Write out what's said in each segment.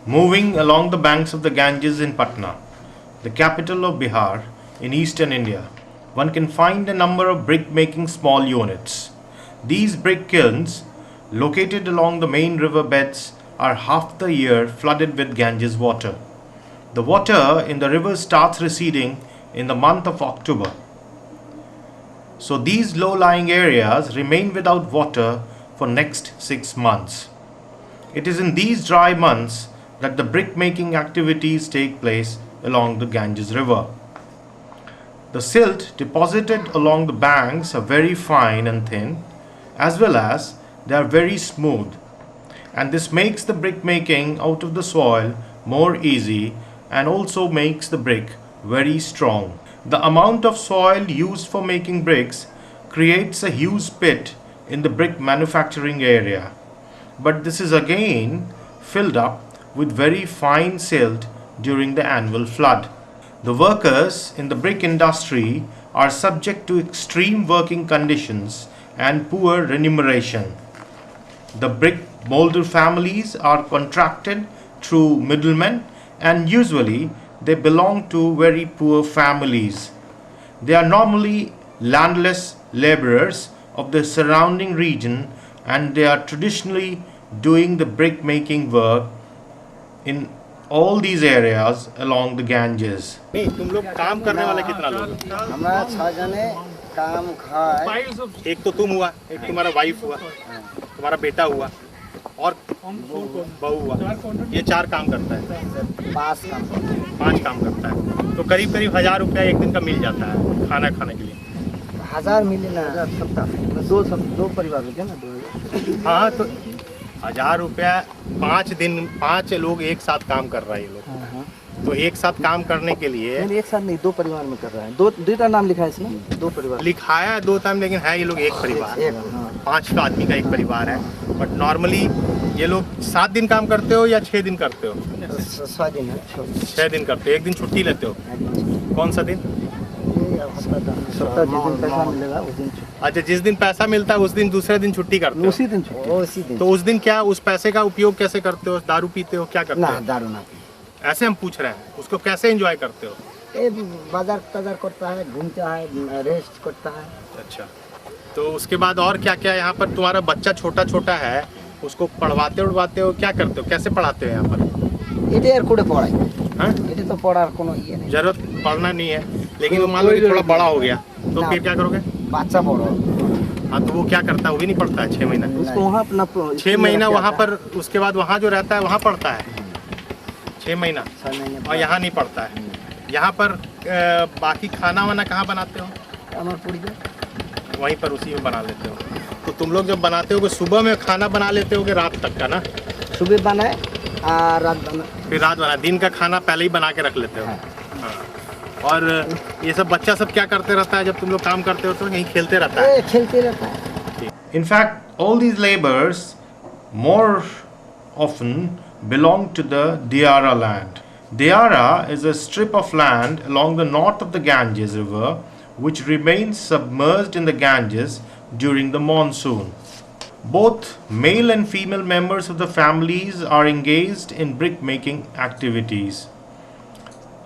Moving along the banks of the Ganges in Patna, the capital of Bihar in eastern India, one can find a number of brick making small units. These brick kilns, located along the main river beds, are half the year flooded with Ganges water. The water in the river starts receding in the month of October. So these low-lying areas remain without water for next 6 months. It is in these dry months that the brick making activities take place along the Ganges river. The silt deposited along the banks are very fine and thin, as well as they are very smooth, and this makes the brick making out of the soil more easy and also makes the brick very strong. The amount of soil used for making bricks creates a huge pit in the brick manufacturing area, but this is again filled up with very fine silt during the annual flood. The workers in the brick industry are subject to extreme working conditions and poor remuneration. The brick molder families are contracted through middlemen, and usually they belong to very poor families. They are normally landless laborers of the surrounding region, and they are traditionally doing the brick making work in all these areas along the Ganges. नहीं तुम लोग काम करने वाले कितना लोग हो? हमारा 6 जने काम खाए। एक तो तुम हुआ, एक तुम्हारा वाइफ हुआ, तुम्हारा बेटा हुआ और बहू हुआ, ये 4 काम करता है। 5 काम करता है, तो करीब करीब 1000 रुपया एक दिन का मिल जाता है खाना खाने के लिए। 1000 मिले ना, 1000 दो परिवार हो गया ना। हाँ तो 1000 रुपया 5 दिन 5 लोग एक साथ काम कर रहा है ये लोग। तो एक साथ काम करने के लिए एक साथ नहीं, 2 परिवार में कर रहा है। दो का नाम लिखा है इसमें, 2 परिवार लिखाया 2 टाइम, लेकिन है ये लोग एक परिवार, 5 आदमी का एक परिवार है। बट नॉर्मली ये लोग 7 दिन काम करते हो या 6 दिन करते हो? 6 दिन है। 6 दिन करते हो, एक दिन छुट्टी लेते हो। कौन सा दिन? सप्ताह जिस दिन पैसा मिलेगा उस दिन। अच्छा, जिस दिन पैसा मिलता है उस दिन दूसरे दिन छुट्टी करते हो? उसी दिन छुट्टी। उसी दिन। तो उस दिन क्या उस पैसे का उपयोग कैसे करते हो? दारू पीते हो, क्या करते हो? दारू ना। ऐसे हम पूछ रहे हैं, उसको कैसे एंजॉय करते हो? बाजार करता है, घूमता है, रेस्ट करता है। अच्छा, तो उसके बाद और क्या क्या यहाँ पर? तुम्हारा बच्चा छोटा छोटा है, उसको पढ़वाते उड़वाते हो, क्या करते हो, कैसे पढ़ाते हो यहाँ पर? ये यार कोड़े पढ़ाई। हाँ? ये तो पढ़ा कोनो ये नहीं। जरूरत पढ़ना नहीं है, लेकिन मान लो कि थोड़ा बड़ा हो गया तो फिर क्या करोगे? बच्चा पढ़ो। हाँ, तो वो क्या करता है? वो भी नहीं पढ़ता है 6 महीना? उसको वहाँ अपना 6 महीना वहाँ पर, उसके बाद वहाँ जो रहता है वहाँ पढ़ता है 6 महीना, और यहाँ नहीं पढ़ता है। यहाँ पर बाकी खाना वाना कहाँ बनाते हो? वहीं पर उसी में बना लेते हो। तो तुम लोग जब बनाते हो सुबह में खाना बना लेते हो कि रात तक का? ना सुबह बनाए, रात बना, फिर रात बना, दिन का खाना पहले ही बना के रख लेते हो। हाँ। और ये सब बच्चा सब क्या करते रहता है जब तुम लोग काम करते हो? तो यहीं खेलते रहता है? खेलते रहता है। In fact, all these laborers more often belong to the Diara land. Diara is a strip of land along the north of the Ganges river which remains submerged in the Ganges during the monsoon. Both male and female members of the families are engaged in brick making activities.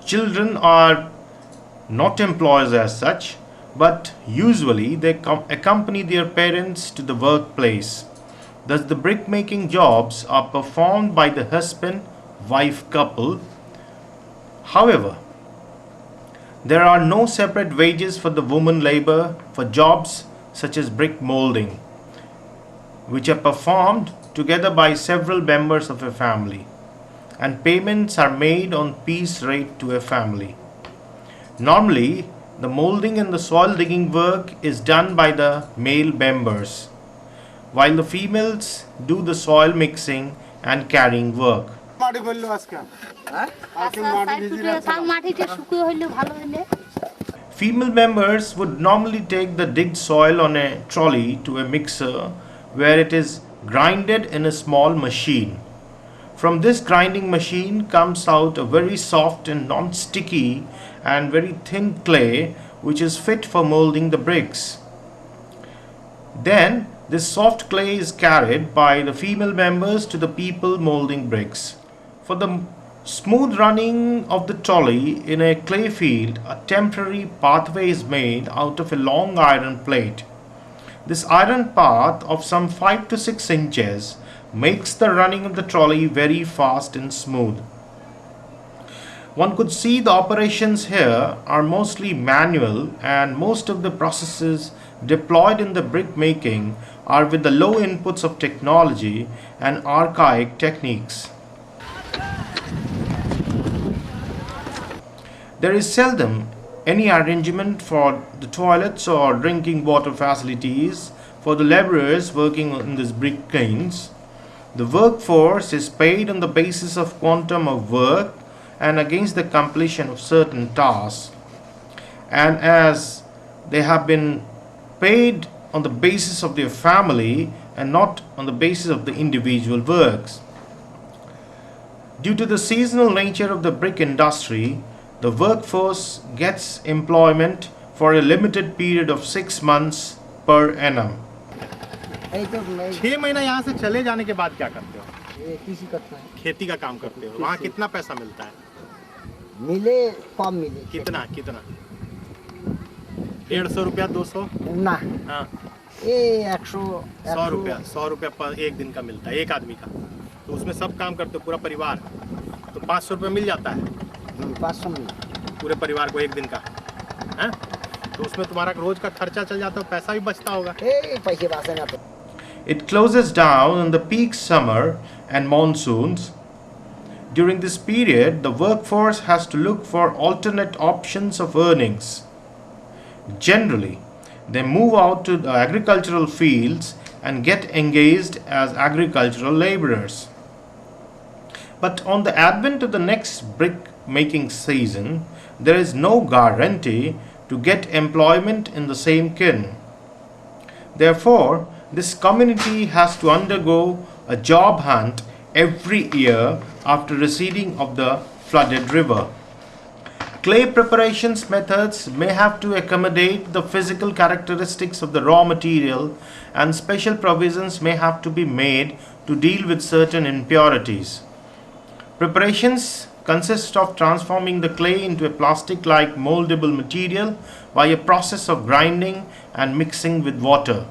Children are not employees as such, but usually they accompany their parents to the workplace. Thus, the brick making jobs are performed by the husband-wife couple. However, there are no separate wages for the woman labor for jobs such as brick molding, which are performed together by several members of a family, and payments are made on piece rate to a family. Normally, the molding and the soil digging work is done by the male members, while the females do the soil mixing and carrying work. Female members would normally take the digged soil on a trolley to a mixer where it is grinded in a small machine. From this grinding machine comes out a very soft and non-sticky and very thin clay which is fit for molding the bricks. Then this soft clay is carried by the female members to the people molding bricks. For the smooth running of the trolley in a clay field, a temporary pathway is made out of a long iron plate. This iron path of some 5 to 6 inches makes the running of the trolley very fast and smooth. One could see the operations here are mostly manual, and most of the processes deployed in the brick making are with the low inputs of technology and archaic techniques. There is seldom any arrangement for the toilets or drinking water facilities for the laborers working in these brick kilns. The workforce is paid on the basis of quantum of work and against the completion of certain tasks, and as they have been paid on the basis of their family and not on the basis of the individual works. Due to the seasonal nature of the brick industry, the workforce gets employment for a limited period of 6 months per annum. 6 महीना यहाँ से चले जाने के बाद क्या करते हो? कृषि करता है। खेती का काम करते हो। वहाँ कितना पैसा मिलता है? मिले कम मिले। कितना 150 रुपया 200 ना हाँ ये 100 रुपया पर एक दिन का मिलता है एक आदमी का। तो उसमें सब काम करते हो पूरा परिवार, तो 500 रुपया मिल जाता है 500 मिले पूरे परिवार को एक दिन का है। तो उसमें तुम्हारा रोज का खर्चा चल जाता है, पैसा भी बचता होगा। पैसे बात है ना। It closes down in the peak summer and monsoons. During this period, the workforce has to look for alternate options of earnings. Generally, they move out to the agricultural fields and get engaged as agricultural laborers. But on the advent of the next brick making season, there is no guarantee to get employment in the same kiln. Therefore, this community has to undergo a job hunt every year after receding of the flooded river. Clay preparations methods may have to accommodate the physical characteristics of the raw material, and special provisions may have to be made to deal with certain impurities. Preparations consist of transforming the clay into a plastic-like moldable material by a process of grinding and mixing with water.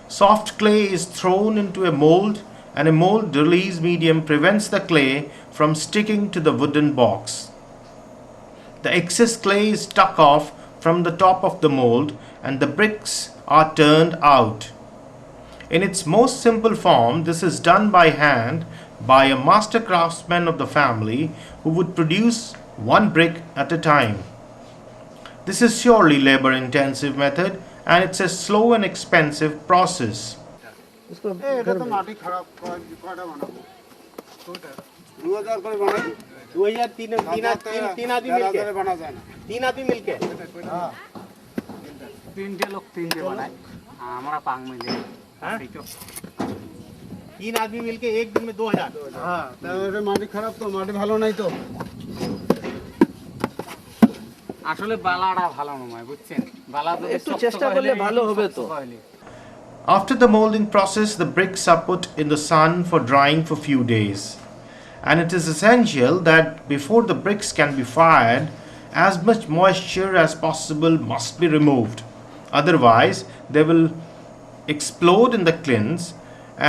Soft clay is thrown into a mold, and a mold release medium prevents the clay from sticking to the wooden box. The excess clay is struck off from the top of the mold and the bricks are turned out. In its most simple form, this is done by hand by a master craftsman of the family who would produce one brick at a time. This is surely labor intensive method, and it's a slow and expensive process. तीन आदमी मिलके तीन आदमी मिलके एक दिन में 2000। माटी खराब तो माटी ভালো নাই তো আসলে বালাটা ভালো নয় বুঝছেন বালা একটু চেষ্টা করলে ভালো হবে তো। After the molding process, the bricks are put in the sun for drying for few days. And it is essential that before the bricks can be fired, as much moisture as possible must be removed. Otherwise, they will explode in the kilns,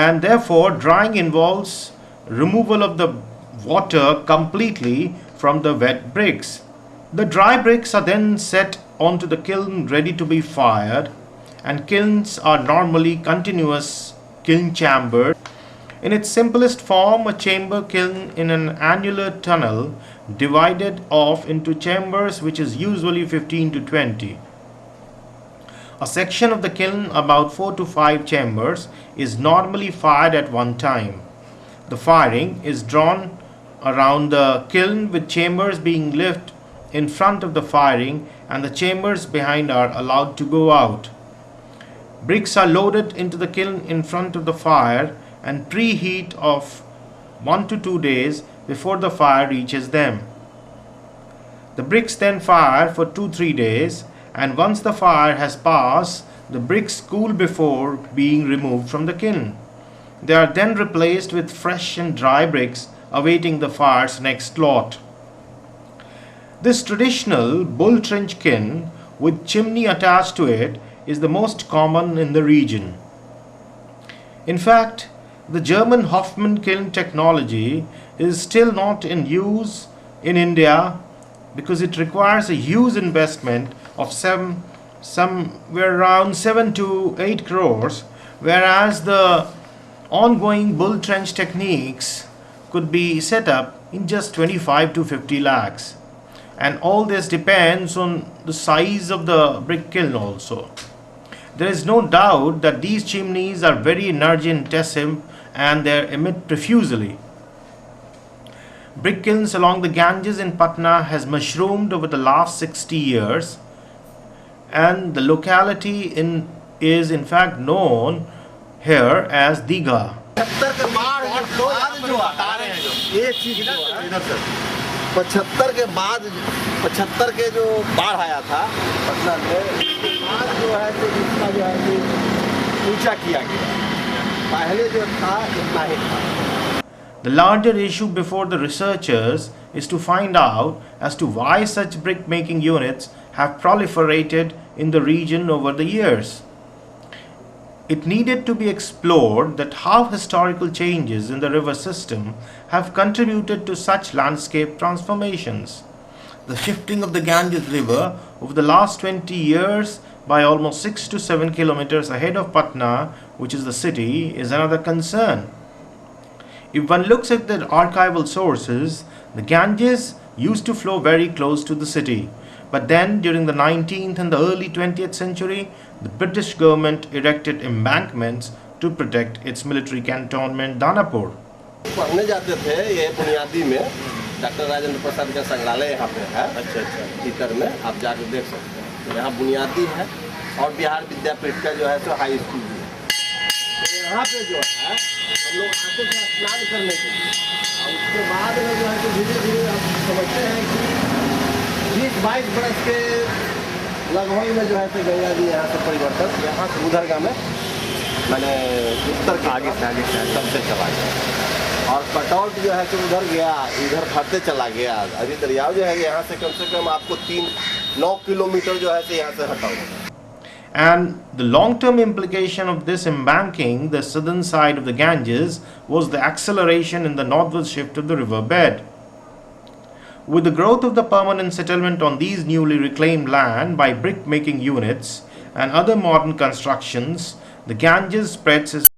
and therefore drying involves removal of the water completely from the wet bricks. The dry bricks are then set onto the kiln ready to be fired, and kilns are normally continuous kiln chambers. In its simplest form, a chamber kiln in an annular tunnel divided off into chambers, which is usually 15 to 20. A section of the kiln, about 4 to 5 chambers, is normally fired at one time. The firing is drawn around the kiln, with chambers being left in front of the firing and the chambers behind are allowed to go out. Bricks are loaded into the kiln in front of the fire and preheat of 1 to 2 days before the fire reaches them. The bricks then fire for 2-3 days, and once the fire has passed, the bricks cool before being removed from the kiln. They are then replaced with fresh and dry bricks awaiting the fire's next lot. This traditional bull trench kiln with chimney attached to it is the most common in the region. In fact, the German Hoffman kiln technology is still not in use in India because it requires a huge investment of somewhere around 7 to 8 crores, whereas the ongoing bull trench techniques could be set up in just 25 to 50 lakhs. And all this depends on the size of the brick kiln also. There is no doubt that these chimneys are very energy intensive and they emit profusely. Brick kilns along the Ganges in Patna has mushroomed over the last 60 years, and the locality is in fact known here as Diga. 75 के बाद 75 के जो बाढ़ आया था पटना में, बाद जो है तो इसका जो है कि ऊंचा किया गया, पहले जो था इतना ही था. The larger issue before the researchers is to find out as to why such brick making units have proliferated in the region over the years. It needed to be explored that how historical changes in the river system have contributed to such landscape transformations. The shifting of the Ganges River over the last 20 years by almost 6 to 7 kilometers ahead of Patna, which is the city, is another concern. If one looks at the archival sources, the Ganges used to flow very close to the city. But then, during the 19th and the early 20th century, the British government erected embankments to protect its military cantonment Danapur. पढ़ने जाते थे ये बुनियादी में, doctor Rajendra Prasad का संग्रहालय यहाँ पे है. अच्छा. भीतर में आप जाकर देख सकते हैं. यहाँ बुनियादी है और बिहार विद्यापीठ का जो है तो हाई स्कूल भी है. तो यहाँ पे जो है हम लोग आते थे स्नान करने के लिए, और उसके बाद में जो है तो धीरे धीरे आप समझते हैं कि 20-22 बरस के लगभग में जो है तो गंगा जी यहाँ से परिवर्तन यहाँ से उधर का में मैंने उत्तर के आगे से सबसे चला गया, और कटआउट जो है तो उधर गया, इधर भरते चला गया. अभी दरियाव जो है यहाँ से कम आपको 9 किलोमीटर जो है तो यहाँ से हटा हुआ. And the long-term implication of this embanking the southern side of the Ganges was the acceleration in the northward shift of the riverbed. With the growth of the permanent settlement on these newly reclaimed land by brick-making units and other modern constructions, the Ganges spreads its